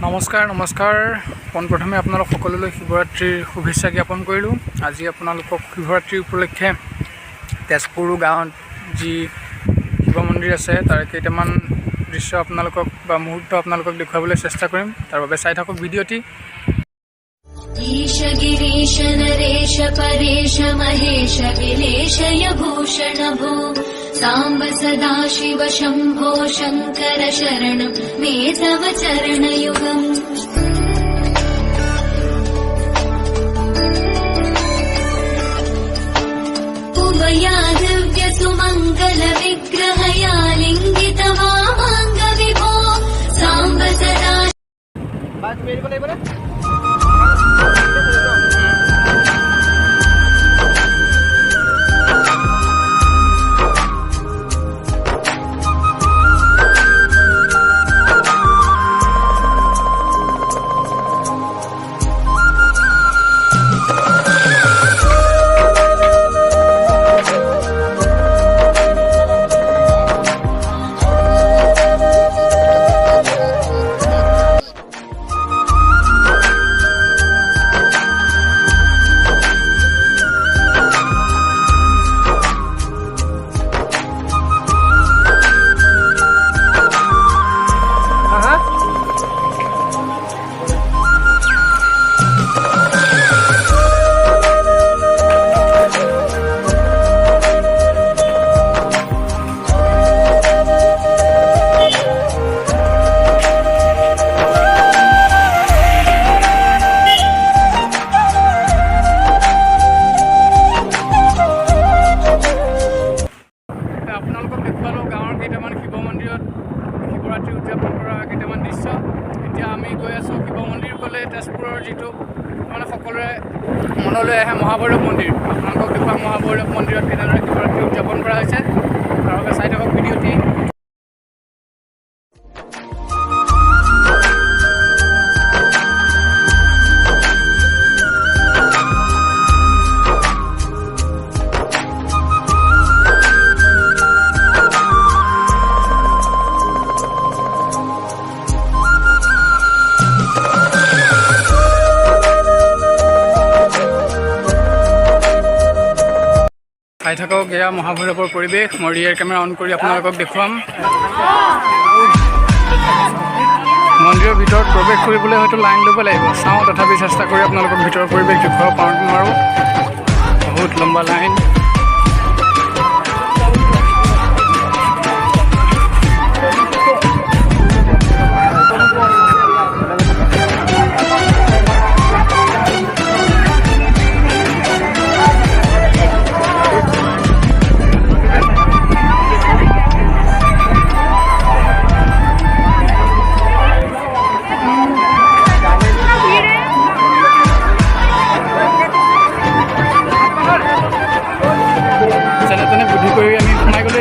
নমস্কাৰ পোনপ্ৰথমে আপোনালোক সকলোলৈ শিৱৰাত্ৰিৰ শুভেচ্ছা জ্ঞাপন কৰিলোঁ। আজি আপোনালোকক শিৱৰাত্ৰিৰ উপলক্ষে তেজপুৰ গাঁৱত যি শিৱ মন্দিৰ আছে তাৰ কেইটামান দৃশ্য আপোনালোকক বা মুহূৰ্ত আপোনালোকক দেখুৱাবলৈ চেষ্টা কৰিম। তাৰ বাবে চাই থাকক ভিডিঅ'টি। ईश गिरीश नरेश परेश महेश विलेशय भूषण भो साम्ब सदा शिव शम्भो शङ्कर शरणं मे तव चरणयुगम् उमया दिव्य सुमङ्गल विग्रहया लिङ्गित वामाङ्ग विभो साम्ब सदा শিৱৰাত্ৰি উদযাপন কৰা কেইটামান দৃশ্য। এতিয়া আমি গৈ আছোঁ শিৱ মন্দিৰ ক'লে তেজপুৰৰ যিটো মানে সকলোৰে মনলৈ আহে মহাভৈৰৱ মন্দিৰ। আপোনালোকক দেখুৱাম মহাভৈৰৱ মন্দিৰত কেনেদৰে শিৱৰাত্ৰি উদযাপন কৰা হৈছে। তাৰ বাবে চাই থাকক ভিডিঅ'টি। চাই থাকক এয়া মহাভৈৰৱৰ পৰিৱেশ। মই ৰিয়েৰ কেমেৰা অন কৰি আপোনালোকক দেখুৱাম। মন্দিৰৰ ভিতৰত প্ৰৱেশ কৰিবলৈ হয়তো লাইন ল'ব লাগিব। চাওঁ তথাপি চেষ্টা কৰি আপোনালোকক ভিতৰৰ পৰিৱেশ দেখুৱাব পাৰোঁ নোৱাৰোঁ। বহুত লম্বা লাইন।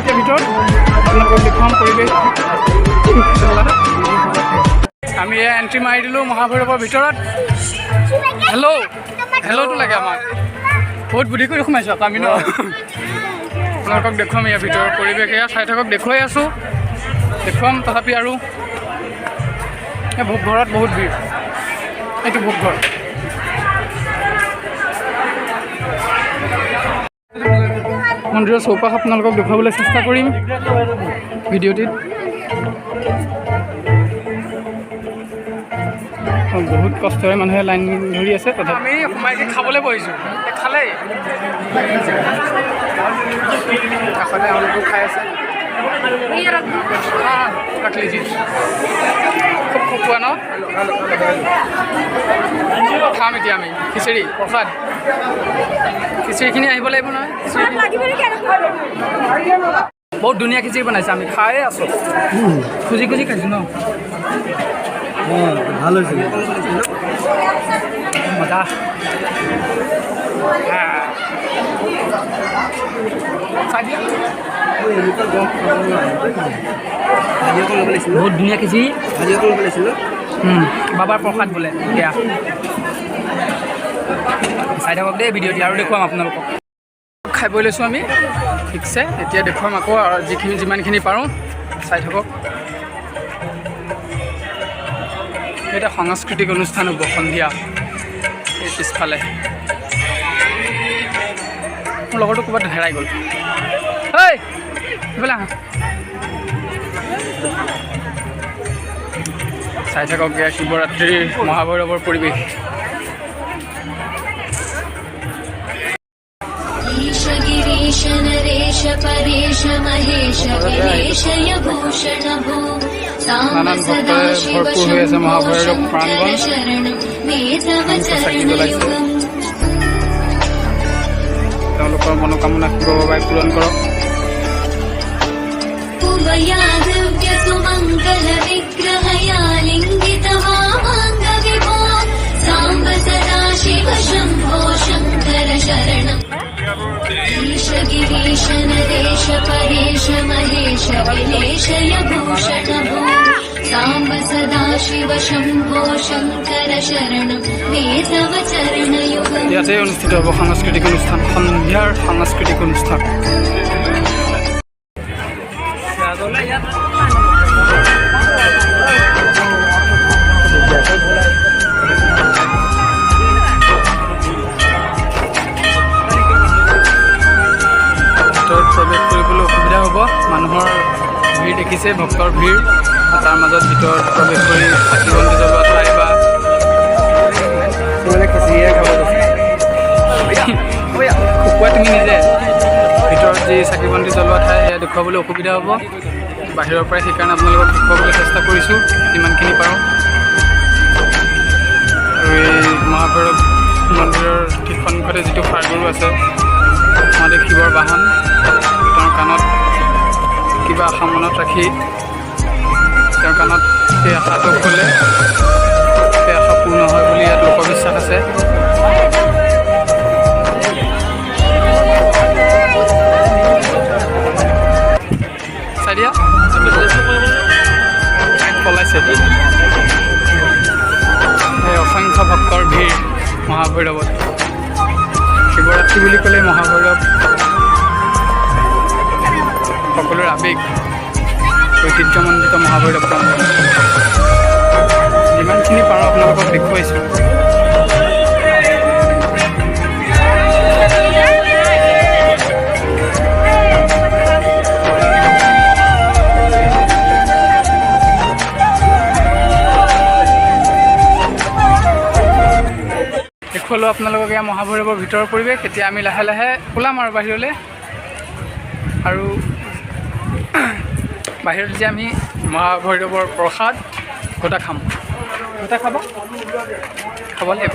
এতিয়া ভিতৰত আপোনালোকক দেখুৱাম পৰিৱেশ। আমি এয়া এণ্ট্ৰি মাৰি দিলোঁ মহাভৈৰৱৰ ভিতৰত। হেল্ল'টো লাগে আমাক। বহুত বুদ্ধি কৰি সোমাইছোঁ আকৌ আমি ন। আপোনালোকক দেখুৱাম ইয়াৰ ভিতৰৰ পৰিৱেশ। এয়া চাই থাকক, দেখুৱাই আছোঁ, দেখুৱাম তথাপি আৰু এই ভোগঘৰত বহুত ভিৰ। এইটো ভোগঘৰ। মন্দিৰৰ চৌপাশ আপোনালোকক দেখুৱাবলৈ চেষ্টা কৰিম ভিডিঅ'টিত। বহুত কষ্টৰে মানুহে লাইন ধৰি আছে। তথাপি আমি সোমাইকে খাবলৈ বহিছোঁ। খালেই কাষতে অলপো খাই আছে। ৰাখলিজি খুব খোৱা ন। খাম এতিয়া আমি খিচিৰি প্ৰসাদ। খিচিৰিখিনি আহিব লাগিব নহয়। বহুত ধুনীয়া খিচিৰি বনাইছে। আমি খায়ে আছোঁ, খুজি খুজি খাইছোঁ ন। ভাল হৈছে মজা। বহুত ধুনীয়া খিচিৰি। বাবাৰ প্ৰসাদ বোলে। এতিয়া চাই থাকক দেই ভিডিঅ'টি, আৰু দেখুৱাম আপোনালোকক। খাই বৈ লৈছোঁ আমি ঠিকছে। এতিয়া দেখুৱাম আকৌ যিমানখিনি পাৰোঁ। চাই থাকক। এটা সাংস্কৃতিক অনুষ্ঠান হ'ব সন্ধিয়া এই পিছফালে। মোৰ লগৰটো ক'ৰবাত হেৰাই গ'ল। ঐ এইফালে আহা। চাই থাকক শিৱৰাত্ৰিৰ মহাভৈৰৱৰ পৰিৱেশ। गिरीश नरेश परेश महेश विलेशय भूषण भो साम्ब सदा शिव शम्भो शङ्कर शरणं मे तव चरणयुगम् তেওঁলোকৰ মনোকামনা বাবে পূৰণ কৰক। पूर्वया दिव्य सुमङ्गल विग्रहया लिङ्गित वामाङ्ग विभो साम्ब सदा शिव शम्भो शङ्कर शरणम् ईश गिरीश नरेश परेश महेश विलेशय भूषण भो साम्ब सदा शिव शम्भो शङ्कर शरणं मे तव चरणयुगम् ইয়াতে অনুষ্ঠিত হ'ব সাংস্কৃতিক অনুষ্ঠান, সন্ধিয়াৰ সাংস্কৃতিক অনুষ্ঠান। প্ৰৱেশ কৰিবলৈ অসুবিধা হ'ব, মানুহৰ ভিৰ দেখিছে, ভক্তৰ ভিৰ। তাৰ মাজত ভিতৰত প্ৰৱেশ কৰি চাকি বন্তি জ্বলোৱা ঠাই বা খিচিৰিয়ে খাব শুকুৱাই তুমি নিজে ভিতৰত যি চাকি বন্তি জ্বলোৱা ঠাই সেয়া দেখুৱাবলৈ অসুবিধা হ'ব বাহিৰৰ পৰাই। সেইকাৰণে আপোনালোকক দেখুৱাবলৈ চেষ্টা কৰিছোঁ যিমানখিনি পাৰোঁ। আৰু এই মহাভৈৰৱ মন্দিৰৰ ঠিক সন্মুখতে যিটো ষাঁড়গৰু আছে, মহাদেৱ শিৱৰ বাহন, তেওঁৰ কাণত কিবা আশা মনত ৰাখি তেওঁৰ কাণত সেই আশাটো ক'লে সেই আশা পূৰ্ণ হয় বুলি ইয়াত লোকবিশ্বাস আছে। চাই দিয়া পলাইছে। এই অসংখ্য ভক্তৰ ভিৰ মহাভৈৰৱত। শিৱৰাত্ৰি বুলি ক'লে মহাভৈৰৱ সকলোৰে আৱেগ, ঐতিহ্যমণ্ডিত মহাভৈৰৱ প্ৰাংগণ। যিমানখিনি পাৰোঁ আপোনালোকক দেখুৱাইছোঁ। দেখুৱালোঁ আপোনালোকক এয়া মহাভৈৰৱৰ ভিতৰৰ পৰিৱেশ। এতিয়া আমি লাহে লাহে ওলাম আৰু বাহিৰলৈ। আৰু বাহিৰত যে আমি মহাভৈৰৱৰ প্ৰসাদ গোটা খাম। গোটা খাব লাগিব,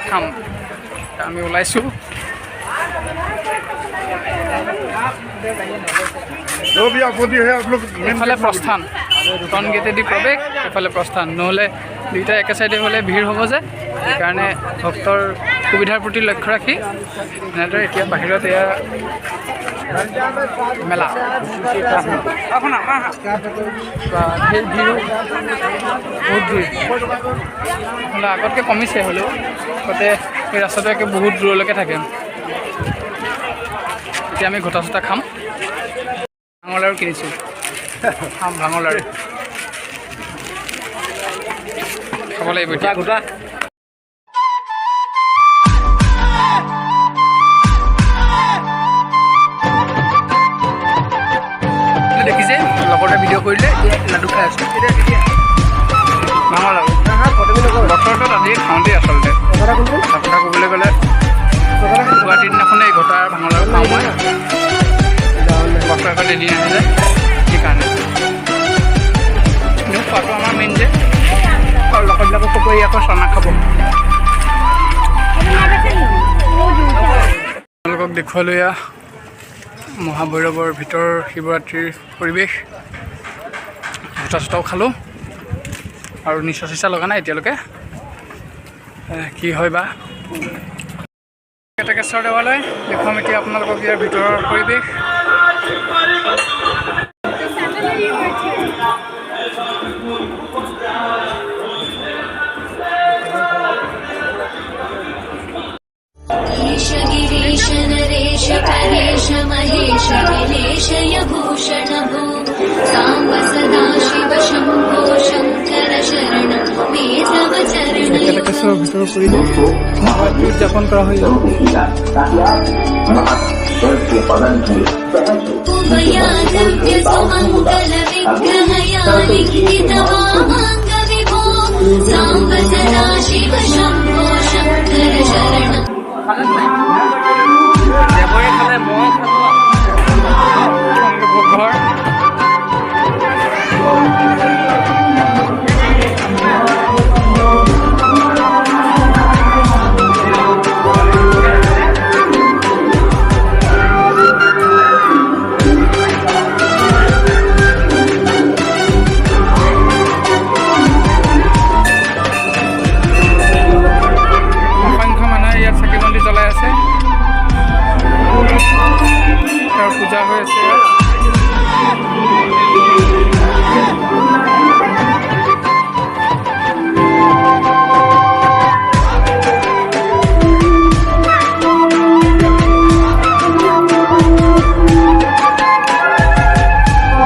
খাম। আমি ওলাইছোঁ। এফালে প্ৰস্থান, ফ্ৰণ্ট গেটেদি প্ৰৱেশ, এফালে প্ৰস্থান। নহ'লে দুইটা একে চাইডে হ'লে ভিৰ হ'ব যে, সেইকাৰণে ভক্তৰ সুবিধাৰ প্ৰতি লক্ষ্য ৰাখি এনেদৰে এতিয়া বাহিৰত এয়া মেলা। সেই ভিৰো বহুত ভিৰ হ'লে আগতকৈ কমিছে, হ'লেও আগতে এই ৰাস্তাটো একে বহুত দূৰলৈকে থাকে। এতিয়া আমি ঘটা চটা খাম। ভাঙৰ লাড়ু কিনিছোঁ, খাম ভাঙৰ লাড়ু। খাব লাগিব এতিয়া গোটা। দেখিছে লগতে ভিডিঅ' কৰিলে লাডু খাই আছোঁ। ভাঙৰ লাড়ু বছৰটোত আজি খাওঁতেই আচলতে কথা ক'বলৈ গ'লে গুৱাহাটীৰ দিনাখনে এই ঘটাৰ ভাঙৰ লাড়ু খাওঁ মই। বছৰেকত এদিন আহিলে সেইকাৰণে কিন্তু খোৱাটো আমাৰ মেইন যে। আৰু লগৰবিলাকক কৈ আকৌ চানা খাব। আপোনালোকক দেখুৱালোঁ এয়া মহাভৈৰৱৰ ভিতৰৰ শিৱৰাত্ৰিৰ পৰিৱেশ। জোতা চোতাও খালোঁ আৰু নিচা চিচা লগা নাই এতিয়ালৈকে। কি হয় বা। কেতেকেশ্বৰ দেৱালয় দেখুৱাম এতিয়া আপোনালোকক ইয়াৰ ভিতৰৰ পৰিৱেশ। ईश गिरीश नरेश परेश महेश विलेशय भूषण भो साम्ब सदा शिव शम्भो शङ्कर शरणं मे तव মন্দিৰৰ ভিতৰত পৰিলে শিৱৰাত্ৰি উদযাপন কৰা হৈ যাব। उभया दिव्य सुमङ्गल विग्रहया लिखितवाङ्गविभो साम्ब सदा शिव शम्भो शङ्कर शरणम् দেৱৰে খালে মই খালোঁ ঘৰ অসংখ্য মানুহে ইয়াত চাকি বন্তি জ্বলাই আছে। তাৰ পূজা হৈ আছে ইয়াত।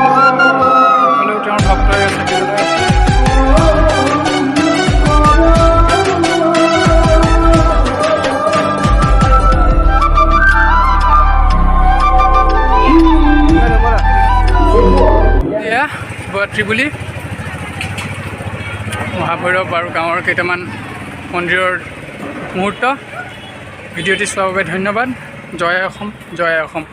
হ'লেও তেওঁৰ ভক্তই ইয়াত চাকি জ্বলাই আছে। এয়া শিৱৰাত্ৰি বুলি মহাভৈৰৱ আৰু গাঁৱৰ কেইটামান মন্দিৰৰ মুহূৰ্ত। ভিডিঅ'টি চোৱাৰ বাবে ধন্যবাদ। জয় অসম, জয় অসম।